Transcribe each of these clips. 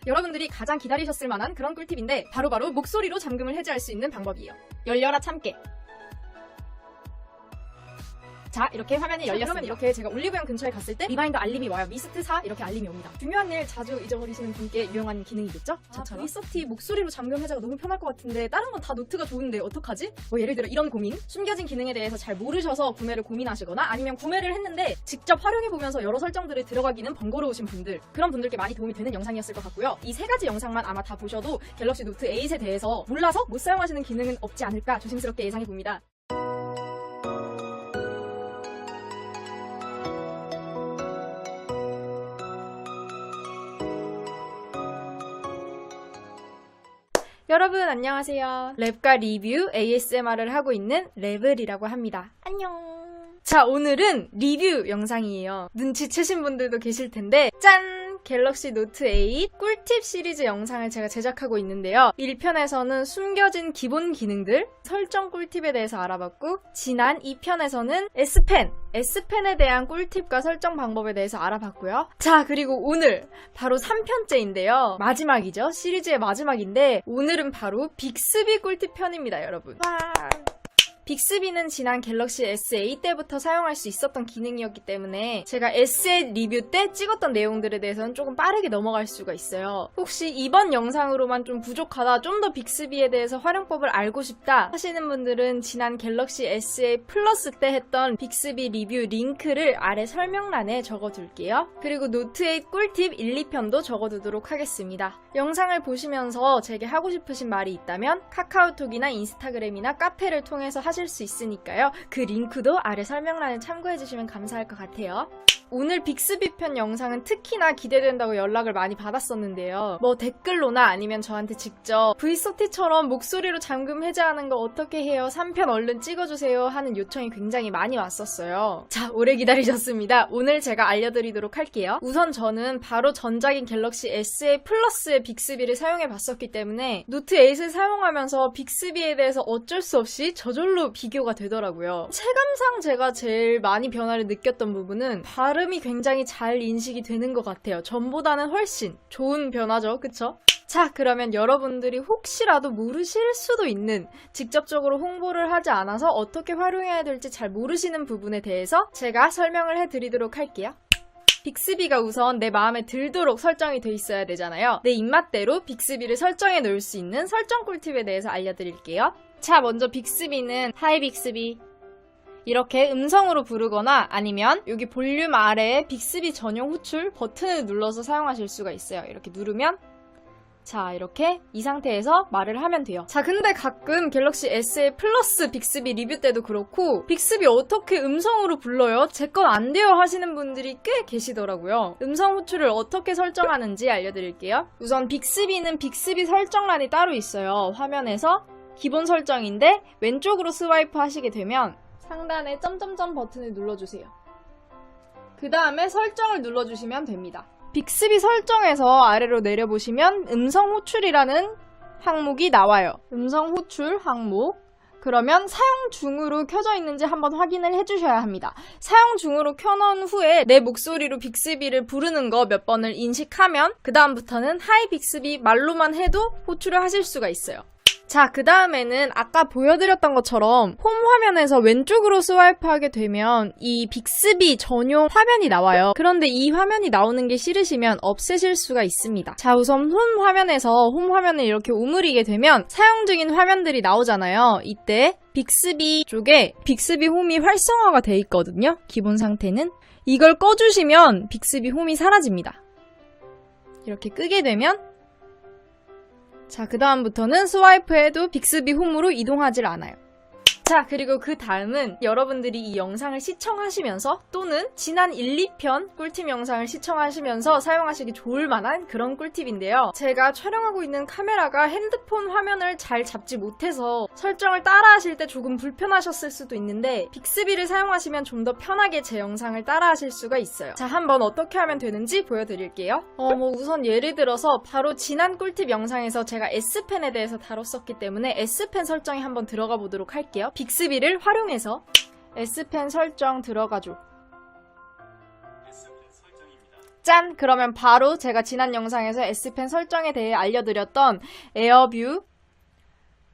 여러분들이 가장 기다리셨을 만한 그런 꿀팁인데 바로바로 목소리로 잠금을 해제할 수 있는 방법이에요. 열려라 참깨. 자, 이렇게 화면이 열렸습니다. 그러면 이렇게 제가 올리브영 근처에 갔을 때 리마인더 알림이 와요. 미스트 4 이렇게 알림이 옵니다. 중요한 일 자주 잊어버리시는 분께 유용한 기능이겠죠? 저처럼. VSOT 목소리로 잠금 해제가 너무 편할 것 같은데 다른 건 다 노트가 좋은데 어떡하지? 뭐 예를 들어 이런 고민? 숨겨진 기능에 대해서 잘 모르셔서 구매를 고민하시거나 아니면 구매를 했는데 직접 활용해보면서 여러 설정들을 들어가기는 번거로우신 분들, 그런 분들께 많이 도움이 되는 영상이었을 것 같고요. 이 세 가지 영상만 아마 다 보셔도 갤럭시 노트 8에 대해서 몰라서 못 사용하시는 기능은 없지 않을까 조심스럽게 예상해봅니다. 여러분 안녕하세요. 랩과 리뷰 ASMR을 하고 있는 랩을이라고 합니다. 안녕. 자, 오늘은 리뷰 영상이에요. 눈치채신 분들도 계실 텐데 짠! 갤럭시 노트 8 꿀팁 시리즈 영상을 제가 제작하고 있는데요. 1편에서는 숨겨진 기본 기능들, 설정 꿀팁에 대해서 알아봤고 지난 2편에서는 S펜에 대한 꿀팁과 설정 방법에 대해서 알아봤고요. 자, 그리고 오늘 바로 3편째인데요. 마지막이죠. 시리즈의 마지막인데 오늘은 바로 빅스비 꿀팁 편입니다, 여러분. 와. 빅스비는 지난 갤럭시 S8 때부터 사용할 수 있었던 기능이었기 때문에 제가 S8 리뷰 때 찍었던 내용들에 대해서는 조금 빠르게 넘어갈 수가 있어요. 혹시 이번 영상으로만 좀 부족하다, 좀 더 빅스비에 대해서 활용법을 알고 싶다 하시는 분들은 지난 갤럭시 S8 플러스 때 했던 빅스비 리뷰 링크를 아래 설명란에 적어둘게요. 그리고 노트 8 꿀팁 1, 2편도 적어두도록 하겠습니다. 영상을 보시면서 제게 하고 싶으신 말이 있다면 카카오톡이나 인스타그램이나 카페를 통해서 하실 수 있으니까요. 그 링크도 아래 설명란에 참고해주시면 감사할 것 같아요. 오늘 빅스비 편 영상은 특히나 기대된다고 연락을 많이 받았었는데요. 뭐 댓글로나 아니면 저한테 직접 VSOT처럼 목소리로 잠금 해제하는 거 어떻게 해요? 3편 얼른 찍어주세요 하는 요청이 굉장히 많이 왔었어요. 자, 오래 기다리셨습니다. 오늘 제가 알려드리도록 할게요. 우선 저는 바로 전작인 갤럭시 S8 플러스의 빅스비를 사용해봤었기 때문에 노트 8을 사용하면서 빅스비에 대해서 어쩔 수 없이 저절로 비교가 되더라고요. 체감상 제가 제일 많이 변화를 느꼈던 부분은 발음이 굉장히 잘 인식이 되는 것 같아요. 전보다는 훨씬 좋은 변화죠, 그쵸? 자, 그러면 여러분들이 혹시라도 모르실 수도 있는, 직접적으로 홍보를 하지 않아서 어떻게 활용해야 될지 잘 모르시는 부분에 대해서 제가 설명을 해드리도록 할게요. 빅스비가 우선 내 마음에 들도록 설정이 돼 있어야 되잖아요. 내 입맛대로 빅스비를 설정해 놓을 수 있는 설정 꿀팁에 대해서 알려드릴게요. 자, 먼저 빅스비는 하이 빅스비 이렇게 음성으로 부르거나 아니면 여기 볼륨 아래에 빅스비 전용 호출 버튼을 눌러서 사용하실 수가 있어요. 이렇게 누르면 자, 이렇게 이 상태에서 말을 하면 돼요. 자, 근데 가끔 갤럭시 S8 플러스 빅스비 리뷰 때도 그렇고 빅스비 어떻게 음성으로 불러요? 제 건 안 돼요 하시는 분들이 꽤 계시더라고요. 음성 호출을 어떻게 설정하는지 알려드릴게요. 우선 빅스비는 빅스비 설정란이 따로 있어요. 화면에서 기본 설정인데 왼쪽으로 스와이프 하시게 되면 상단에 점점점 버튼을 눌러주세요. 그 다음에 설정을 눌러주시면 됩니다. 빅스비 설정에서 아래로 내려보시면 음성 호출이라는 항목이 나와요. 음성 호출 항목. 그러면 사용 중으로 켜져 있는지 한번 확인을 해주셔야 합니다. 사용 중으로 켜놓은 후에 내 목소리로 빅스비를 부르는 거 몇 번을 인식하면 그 다음부터는 하이 빅스비 말로만 해도 호출을 하실 수가 있어요. 자, 그 다음에는 아까 보여드렸던 것처럼 홈 화면에서 왼쪽으로 스와이프하게 되면 이 빅스비 전용 화면이 나와요. 그런데 이 화면이 나오는 게 싫으시면 없애실 수가 있습니다. 자, 우선 홈 화면을 이렇게 오므리게 되면 사용 중인 화면들이 나오잖아요. 이때 빅스비 쪽에 빅스비 홈이 활성화가 돼 있거든요. 기본 상태는. 이걸 꺼주시면 빅스비 홈이 사라집니다. 이렇게 끄게 되면 자, 그 다음부터는 스와이프해도 빅스비 홈으로 이동하질 않아요. 자, 그리고 그 다음은 여러분들이 이 영상을 시청하시면서 또는 지난 1, 2편 꿀팁 영상을 시청하시면서 사용하시기 좋을 만한 그런 꿀팁인데요. 제가 촬영하고 있는 카메라가 핸드폰 화면을 잘 잡지 못해서 설정을 따라 하실 때 조금 불편하셨을 수도 있는데 빅스비를 사용하시면 좀 더 편하게 제 영상을 따라 하실 수가 있어요. 자, 한번 어떻게 하면 되는지 보여드릴게요. 우선 예를 들어서 바로 지난 꿀팁 영상에서 제가 S펜에 대해서 다뤘었기 때문에 S펜 설정에 한번 들어가 보도록 할게요. 빅스비를 활용해서 S펜 설정 들어가죠. 짠! 그러면 바로 제가 지난 영상에서 S펜 설정에 대해 알려드렸던 에어뷰,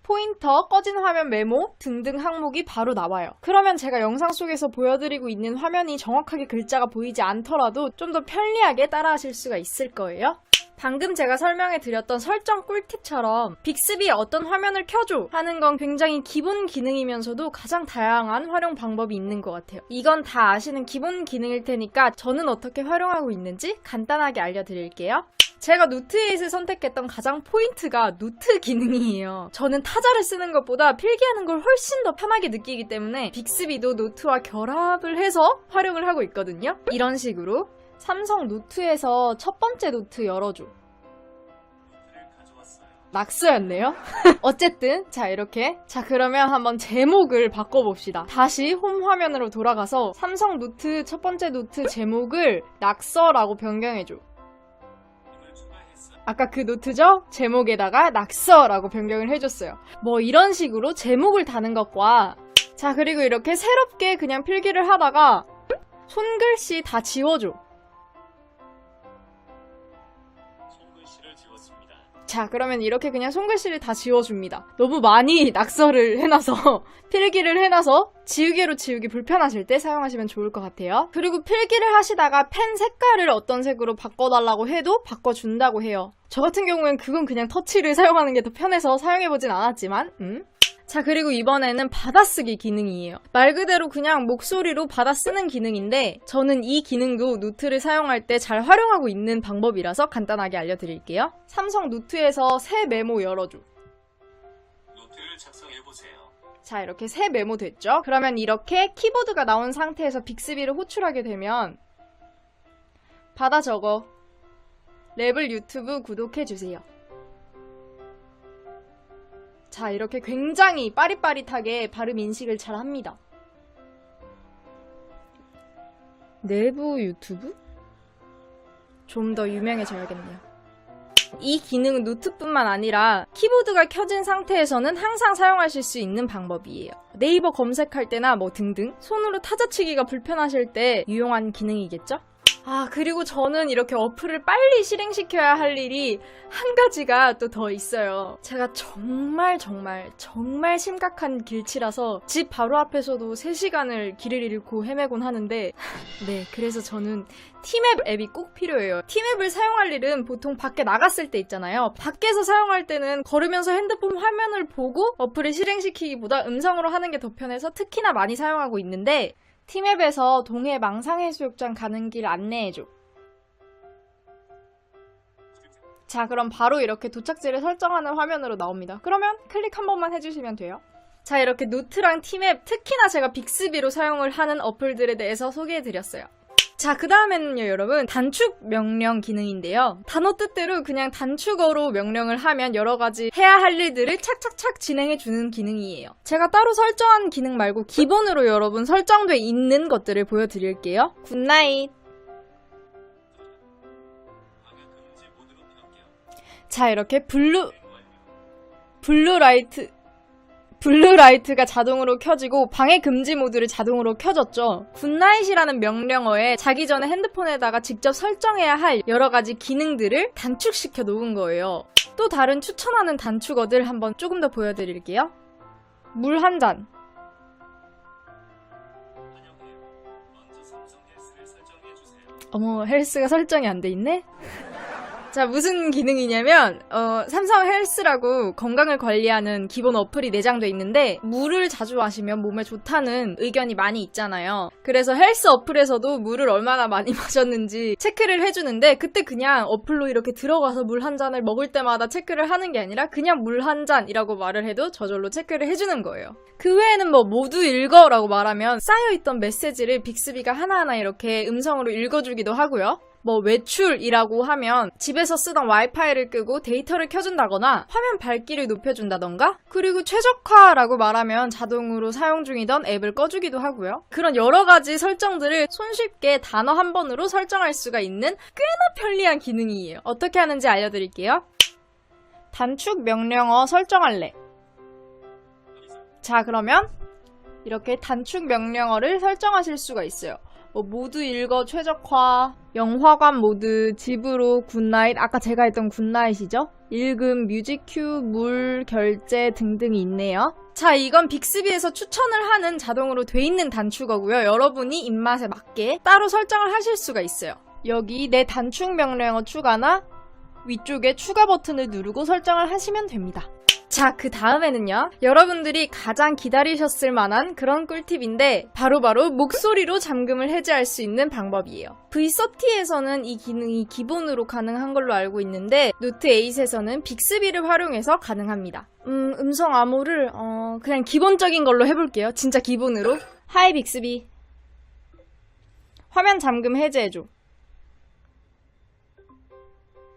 포인터, 꺼진 화면 메모 등등 항목이 바로 나와요. 그러면 제가 영상 속에서 보여드리고 있는 화면이 정확하게 글자가 보이지 않더라도 좀 더 편리하게 따라하실 수가 있을 거예요. 방금 제가 설명해드렸던 설정 꿀팁처럼 빅스비에 어떤 화면을 켜줘 하는 건 굉장히 기본 기능이면서도 가장 다양한 활용 방법이 있는 것 같아요. 이건 다 아시는 기본 기능일 테니까 저는 어떻게 활용하고 있는지 간단하게 알려드릴게요. 제가 노트8을 선택했던 가장 포인트가 노트 기능이에요. 저는 타자를 쓰는 것보다 필기하는 걸 훨씬 더 편하게 느끼기 때문에 빅스비도 노트와 결합을 해서 활용을 하고 있거든요. 이런 식으로 삼성 노트에서 첫 번째 노트 열어줘. 낙서였네요. 어쨌든 자 이렇게 자 그러면 한번 제목을 바꿔봅시다. 다시 홈 화면으로 돌아가서 삼성 노트 첫 번째 노트 제목을 낙서라고 변경해줘. 아까 그 노트죠? 제목에다가 낙서라고 변경을 해줬어요. 뭐 이런 식으로 제목을 다는 것과 자 그리고 이렇게 새롭게 그냥 필기를 하다가 손글씨 다 지워줘. 자 그러면 이렇게 그냥 손글씨를 다 지워줍니다. 너무 많이 낙서를 해놔서 필기를 해놔서 지우개로 지우기 불편하실 때 사용하시면 좋을 것 같아요. 그리고 필기를 하시다가 펜 색깔을 어떤 색으로 바꿔달라고 해도 바꿔준다고 해요. 저 같은 경우엔 그건 그냥 터치를 사용하는 게 더 편해서 사용해보진 않았지만 자 그리고 이번에는 받아쓰기 기능이에요. 말 그대로 그냥 목소리로 받아쓰는 기능인데 저는 이 기능도 노트를 사용할 때 잘 활용하고 있는 방법이라서 간단하게 알려드릴게요. 삼성 노트에서 새 메모 열어줘. 노트를 작성해보세요. 자 이렇게 새 메모 됐죠? 그러면 이렇게 키보드가 나온 상태에서 빅스비를 호출하게 되면 받아 적어. 랩을 유튜브 구독해주세요. 자 이렇게 굉장히 빠릿빠릿하게 발음 인식을 잘 합니다. 내부 유튜브? 좀 더 유명해져야겠네요. 이 기능은 노트뿐만 아니라 키보드가 켜진 상태에서는 항상 사용하실 수 있는 방법이에요. 네이버 검색할 때나 뭐 등등 손으로 타자치기가 불편하실 때 유용한 기능이겠죠? 아 그리고 저는 이렇게 어플을 빨리 실행시켜야 할 일이 한 가지가 또 더 있어요. 제가 정말 심각한 길치라서 집 바로 앞에서도 3시간을 길을 잃고 헤매곤 하는데 네 그래서 저는 티맵 앱이 꼭 필요해요. 티맵을 사용할 일은 보통 밖에 나갔을 때 있잖아요. 밖에서 사용할 때는 걸으면서 핸드폰 화면을 보고 어플을 실행시키기보다 음성으로 하는 게 더 편해서 특히나 많이 사용하고 있는데 티맵에서 동해 망상해수욕장 가는 길 안내해줘. 자 그럼 바로 이렇게 도착지를 설정하는 화면으로 나옵니다. 그러면 클릭 한 번만 해주시면 돼요. 자 이렇게 노트랑 티맵 특히나 제가 빅스비로 사용을 하는 어플들에 대해서 소개해드렸어요. 자 그 다음에는요 여러분 단축 명령 기능인데요. 단어 뜻대로 그냥 단축어로 명령을 하면 여러가지 해야 할 일들을 착착착 진행해주는 기능이에요. 제가 따로 설정한 기능 말고 기본으로 여러분 설정돼 있는 것들을 보여드릴게요. 굿나잇. 자 이렇게 블루라이트가 자동으로 켜지고 방해 금지 모드를 자동으로 켜졌죠. 굿나잇이라는 명령어에 자기 전에 핸드폰에다가 직접 설정해야 할 여러가지 기능들을 단축시켜 놓은 거예요. 또 다른 추천하는 단축어들 한번 조금 더 보여드릴게요. 물 한 잔. 어머 헬스가 설정이 안 돼 있네? 자 무슨 기능이냐면 삼성 헬스라고 건강을 관리하는 기본 어플이 내장돼 있는데 물을 자주 마시면 몸에 좋다는 의견이 많이 있잖아요. 그래서 헬스 어플에서도 물을 얼마나 많이 마셨는지 체크를 해주는데 그때 그냥 어플로 이렇게 들어가서 물 한 잔을 먹을 때마다 체크를 하는 게 아니라 그냥 물 한 잔이라고 말을 해도 저절로 체크를 해주는 거예요. 그 외에는 뭐 모두 읽어 라고 말하면 쌓여있던 메시지를 빅스비가 하나하나 이렇게 음성으로 읽어주기도 하고요. 뭐 외출이라고 하면 집에서 쓰던 와이파이를 끄고 데이터를 켜준다거나 화면 밝기를 높여준다던가 그리고 최적화라고 말하면 자동으로 사용 중이던 앱을 꺼주기도 하고요. 그런 여러가지 설정들을 손쉽게 단어 한 번으로 설정할 수가 있는 꽤나 편리한 기능이에요. 어떻게 하는지 알려드릴게요. 단축 명령어 설정할래. 자 그러면 이렇게 단축 명령어를 설정하실 수가 있어요. 뭐 모두 읽어 최적화 영화관 모드, 집으로 굿나잇, 아까 제가 했던 굿나잇이죠? 읽음, 뮤직큐, 물, 결제 등등이 있네요. 자, 이건 빅스비에서 추천을 하는 자동으로 돼 있는 단축어고요. 여러분이 입맛에 맞게 따로 설정을 하실 수가 있어요. 여기 내 단축 명령어 추가나 위쪽에 추가 버튼을 누르고 설정을 하시면 됩니다. 자, 그 다음에는요. 여러분들이 가장 기다리셨을 만한 그런 꿀팁인데 바로바로 목소리로 잠금을 해제할 수 있는 방법이에요. V30에서는 이 기능이 기본으로 가능한 걸로 알고 있는데 노트 8에서는 빅스비를 활용해서 가능합니다. 음성 암호를 그냥 기본적인 걸로 해볼게요. 진짜 기본으로. 하이 빅스비. 화면 잠금 해제해줘.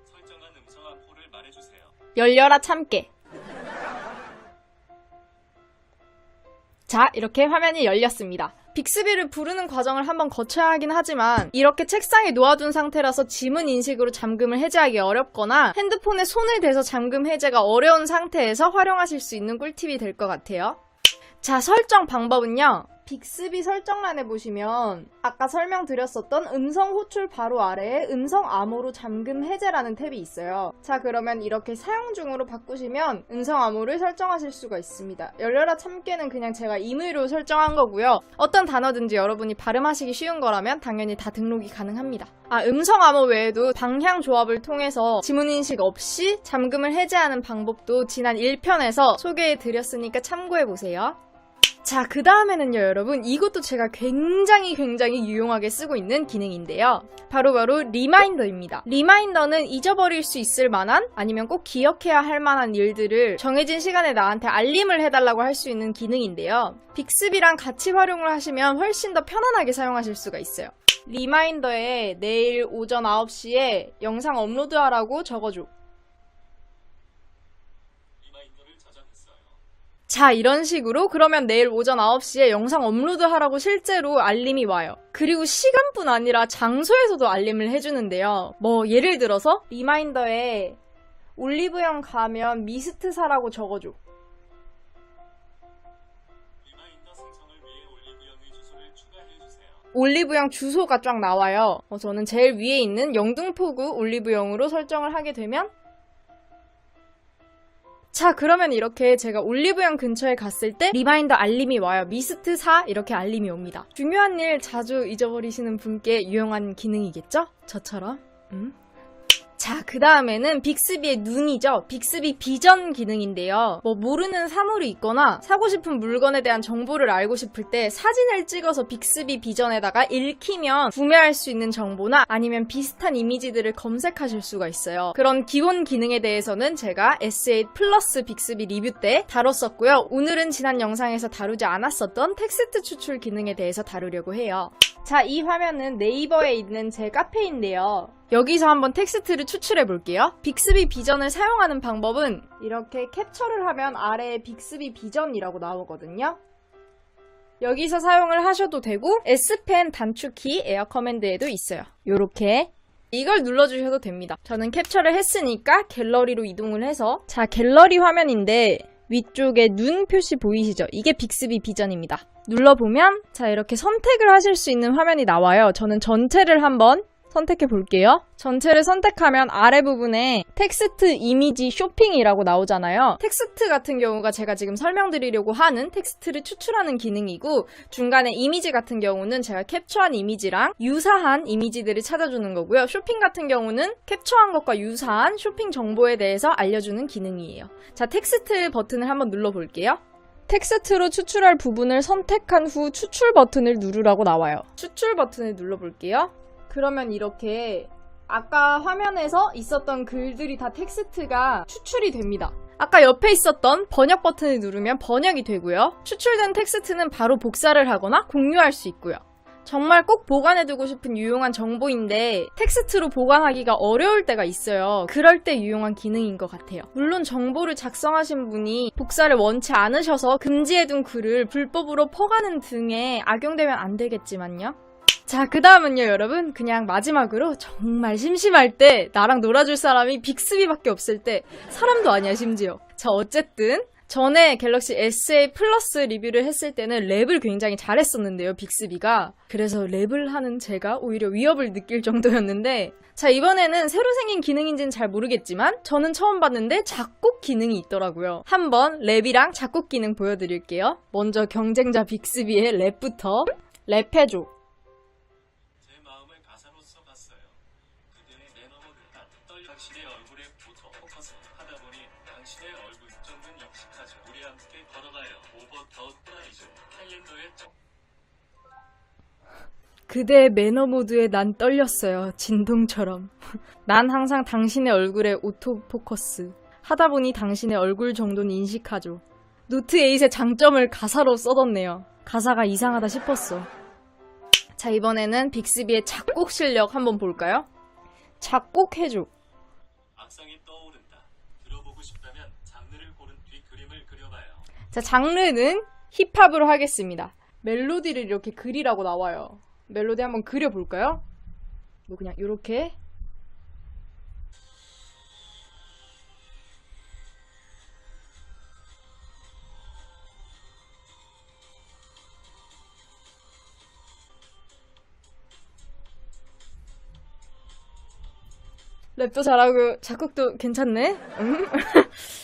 설정한 음성 암호를 말해주세요. 열려라 참깨. 자, 이렇게 화면이 열렸습니다. 빅스비를 부르는 과정을 한번 거쳐야 하긴 하지만 이렇게 책상에 놓아둔 상태라서 지문 인식으로 잠금을 해제하기 어렵거나 핸드폰에 손을 대서 잠금 해제가 어려운 상태에서 활용하실 수 있는 꿀팁이 될 것 같아요. 자, 설정 방법은요. 빅스비 설정란에 보시면 아까 설명드렸었던 음성 호출 바로 아래에 음성 암호로 잠금 해제라는 탭이 있어요. 자, 그러면 이렇게 사용 중으로 바꾸시면 음성 암호를 설정하실 수가 있습니다. 열려라 참깨는 그냥 제가 임의로 설정한 거고요. 어떤 단어든지 여러분이 발음하시기 쉬운 거라면 당연히 다 등록이 가능합니다. 음성 암호 외에도 방향 조합을 통해서 지문 인식 없이 잠금을 해제하는 방법도 지난 1편에서 소개해드렸으니까 참고해보세요. 자, 그 다음에는요, 여러분. 이것도 제가 굉장히 유용하게 쓰고 있는 기능인데요. 바로 리마인더입니다. 리마인더는 잊어버릴 수 있을 만한 아니면 꼭 기억해야 할 만한 일들을 정해진 시간에 나한테 알림을 해달라고 할 수 있는 기능인데요. 빅스비랑 같이 활용을 하시면 훨씬 더 편안하게 사용하실 수가 있어요. 리마인더에 내일 오전 9시에 영상 업로드하라고 적어줘. 자, 이런 식으로 그러면 내일 오전 9시에 영상 업로드하라고 실제로 알림이 와요. 그리고 시간뿐 아니라 장소에서도 알림을 해주는데요. 예를 들어서 리마인더에 올리브영 가면 미스트 사라고 적어줘. 리마인더 생성을 위해 올리브영의 주소를 추가해주세요. 올리브영 주소가 쫙 나와요. 저는 제일 위에 있는 영등포구 올리브영으로 설정을 하게 되면 자, 그러면 이렇게 제가 올리브영 근처에 갔을 때 리마인더 알림이 와요. 미스트 사 이렇게 알림이 옵니다. 중요한 일 자주 잊어버리시는 분께 유용한 기능이겠죠? 저처럼. 자, 그 다음에는 빅스비의 눈이죠. 빅스비 비전 기능인데요. 모르는 사물이 있거나 사고 싶은 물건에 대한 정보를 알고 싶을 때 사진을 찍어서 빅스비 비전에다가 읽히면 구매할 수 있는 정보나 아니면 비슷한 이미지들을 검색하실 수가 있어요. 그런 기본 기능에 대해서는 제가 S8 플러스 빅스비 리뷰 때 다뤘었고요. 오늘은 지난 영상에서 다루지 않았었던 텍스트 추출 기능에 대해서 다루려고 해요. 자, 이 화면은 네이버에 있는 제 카페인데요. 여기서 한번 텍스트를 추출해 볼게요. 빅스비 비전을 사용하는 방법은 이렇게 캡처를 하면 아래에 빅스비 비전이라고 나오거든요. 여기서 사용을 하셔도 되고 S펜 단축키 에어 커맨드에도 있어요. 요렇게 이걸 눌러주셔도 됩니다. 저는 캡처를 했으니까 갤러리로 이동을 해서 자, 갤러리 화면인데 위쪽에 눈 표시 보이시죠? 이게 빅스비 비전입니다. 눌러보면 자, 이렇게 선택을 하실 수 있는 화면이 나와요. 저는 전체를 한번 선택해 볼게요. 전체를 선택하면 아래 부분에 텍스트 이미지 쇼핑이라고 나오잖아요. 텍스트 같은 경우가 제가 지금 설명드리려고 하는 텍스트를 추출하는 기능이고 중간에 이미지 같은 경우는 제가 캡처한 이미지랑 유사한 이미지들을 찾아주는 거고요. 쇼핑 같은 경우는 캡처한 것과 유사한 쇼핑 정보에 대해서 알려주는 기능이에요. 자, 텍스트 버튼을 한번 눌러볼게요. 텍스트로 추출할 부분을 선택한 후 추출 버튼을 누르라고 나와요. 추출 버튼을 눌러볼게요. 그러면 이렇게 아까 화면에서 있었던 글들이 다 텍스트가 추출이 됩니다. 아까 옆에 있었던 번역 버튼을 누르면 번역이 되고요. 추출된 텍스트는 바로 복사를 하거나 공유할 수 있고요. 정말 꼭 보관해두고 싶은 유용한 정보인데 텍스트로 보관하기가 어려울 때가 있어요. 그럴 때 유용한 기능인 것 같아요. 물론 정보를 작성하신 분이 복사를 원치 않으셔서 금지해둔 글을 불법으로 퍼가는 등에 악용되면 안 되겠지만요. 자, 그 다음은요, 여러분. 그냥 마지막으로 정말 심심할 때 나랑 놀아줄 사람이 빅스비밖에 없을 때 사람도 아니야, 심지어. 자, 어쨌든 전에 갤럭시 SA 플러스 리뷰를 했을 때는 랩을 굉장히 잘했었는데요, 빅스비가. 그래서 랩을 하는 제가 오히려 위협을 느낄 정도였는데, 자, 이번에는 새로 생긴 기능인지는 잘 모르겠지만 저는 처음 봤는데 작곡 기능이 있더라고요. 한번 랩이랑 작곡 기능 보여드릴게요. 먼저 경쟁자 빅스비의 랩부터. 랩해줘. 제 마음을 가사로 써봤어요. 그대의 매너모드 떨 당신의 얼굴에 붙어 포커스 하다 보니 당신의 얼굴 정은 익숙하죠. 우리 함께 걸어가요. 오버 더 프라이즈 캘린더의 정. 그대의 매너 모드에 난 떨렸어요. 진동처럼. 난 항상 당신의 얼굴에 오토포커스. 하다 보니 당신의 얼굴 정도는 인식하죠. 노트 8의 장점을 가사로 써뒀네요. 가사가 이상하다 싶었어. 자, 이번에는 빅스비의 작곡 실력 한번 볼까요? 작곡해줘. 악상이 떠오른다. 들어보고 싶다면 장르를 고른 뒤 그림을 그려봐요. 자, 장르는 힙합으로 하겠습니다. 멜로디를 이렇게 그리라고 나와요. 멜로디 한번 그려볼까요? 뭐 그냥 이렇게. 랩도 잘하고 작곡도 괜찮네?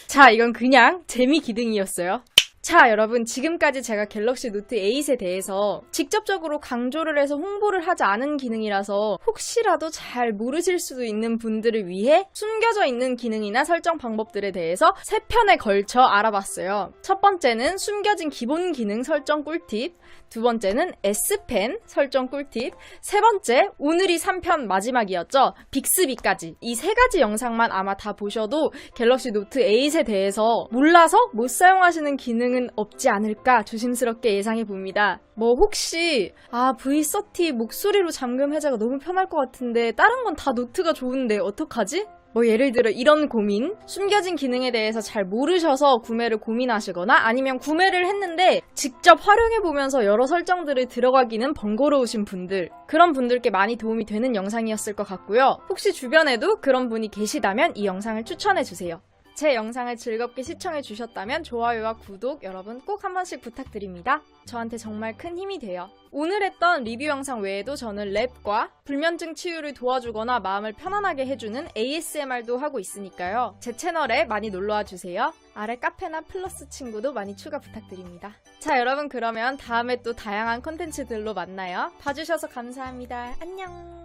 자, 이건 그냥 재미 기능이었어요. 자, 여러분, 지금까지 제가 갤럭시 노트 8에 대해서 직접적으로 강조를 해서 홍보를 하지 않은 기능이라서 혹시라도 잘 모르실 수도 있는 분들을 위해 숨겨져 있는 기능이나 설정 방법들에 대해서 3편에 걸쳐 알아봤어요. 첫 번째는 숨겨진 기본 기능 설정 꿀팁, 두 번째는 S펜 설정 꿀팁, 세 번째, 오늘이 3편 마지막이었죠. 빅스비까지. 이 3가지 영상만 아마 다 보셔도 갤럭시 노트 8에 대해서 몰라서 못 사용하시는 기능은 없지 않을까 조심스럽게 예상해 봅니다. 뭐 혹시 V30 목소리로 잠금 해제가 너무 편할 것 같은데 다른 건 다 노트가 좋은데 어떡하지? 뭐 예를 들어 이런 고민, 숨겨진 기능에 대해서 잘 모르셔서 구매를 고민하시거나 아니면 구매를 했는데 직접 활용해보면서 여러 설정들을 들어가기는 번거로우신 분들, 그런 분들께 많이 도움이 되는 영상이었을 것 같고요. 혹시 주변에도 그런 분이 계시다면 이 영상을 추천해주세요. 제 영상을 즐겁게 시청해주셨다면 좋아요와 구독 여러분 꼭 한 번씩 부탁드립니다. 저한테 정말 큰 힘이 돼요. 오늘 했던 리뷰 영상 외에도 저는 랩과 불면증 치유를 도와주거나 마음을 편안하게 해주는 ASMR도 하고 있으니까요. 제 채널에 많이 놀러와 주세요. 아래 카페나 플러스 친구도 많이 추가 부탁드립니다. 자, 여러분, 그러면 다음에 또 다양한 콘텐츠들로 만나요. 봐주셔서 감사합니다. 안녕.